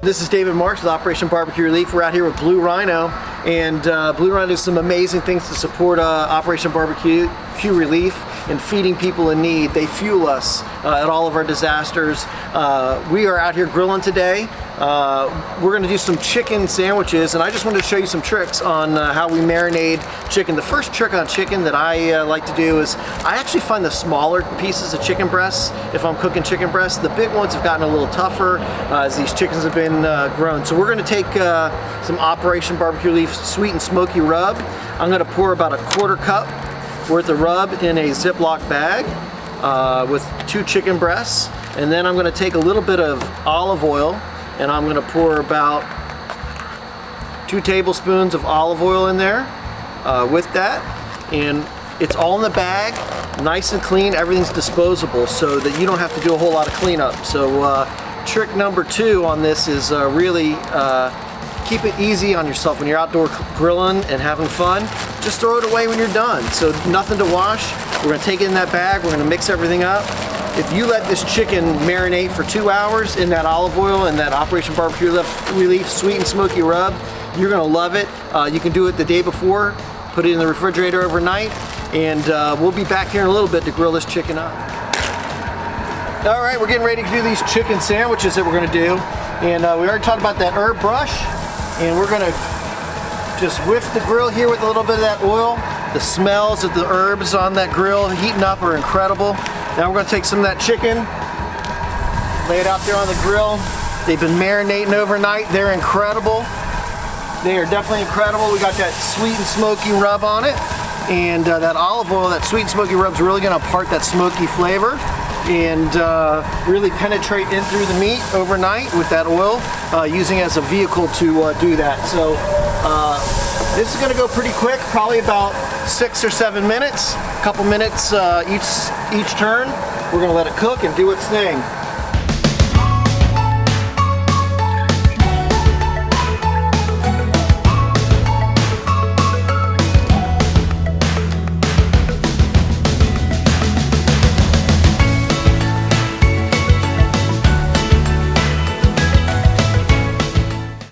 This is David Marks with Operation Barbecue Relief. We're out here with Blue Rhino, and Blue Rhino does some amazing things to support Operation Barbecue Relief and feeding people in need. They fuel us at all of our disasters. We are out here grilling today. We're going to do some chicken sandwiches, and I just wanted to show you some tricks on how we marinate chicken. The first trick on chicken that I like to do is I actually find the smaller pieces of chicken breasts, if I'm cooking chicken breasts. The big ones have gotten a little tougher as these chickens have been grown. So we're going to take some Operation Barbecue Relief Sweet and Smoky Rub. I'm going to pour about a quarter cup worth of rub in a Ziploc bag with 2 chicken breasts, and then I'm going to take a little bit of olive oil and I'm going to pour about 2 tablespoons of olive oil in there with that, and it's all in the bag, nice and clean. Everything's disposable so that you don't have to do a whole lot of cleanup. So trick number 2 on this is really keep it easy on yourself when you're outdoor grilling and having fun. Just throw it away when you're done. So nothing to wash. We're going to take it in that bag. We're going to mix everything up. If you let this chicken marinate for 2 hours in that olive oil and that Operation Barbecue Relief Sweet and Smoky Rub, you're going to love it. You can do it the day before, put it in the refrigerator overnight, and we'll be back here in a little bit to grill this chicken up. All right, we're getting ready to do these chicken sandwiches that we're going to do. And we already talked about that herb brush, and we're going to just whiff the grill here with a little bit of that oil. The smells of the herbs on that grill heating up are incredible. Now we're going to take some of that chicken, lay it out there on the grill. They've been marinating overnight. They're incredible. They are definitely incredible. We got that sweet and smoky rub on it, and that olive oil, that sweet and smoky rub is really going to impart that smoky flavor and really penetrate in through the meat overnight with that oil, using it as a vehicle to do that. So this is going to go pretty quick, probably about 6 or 7 minutes, a couple minutes each turn. We're going to let it cook and do its thing.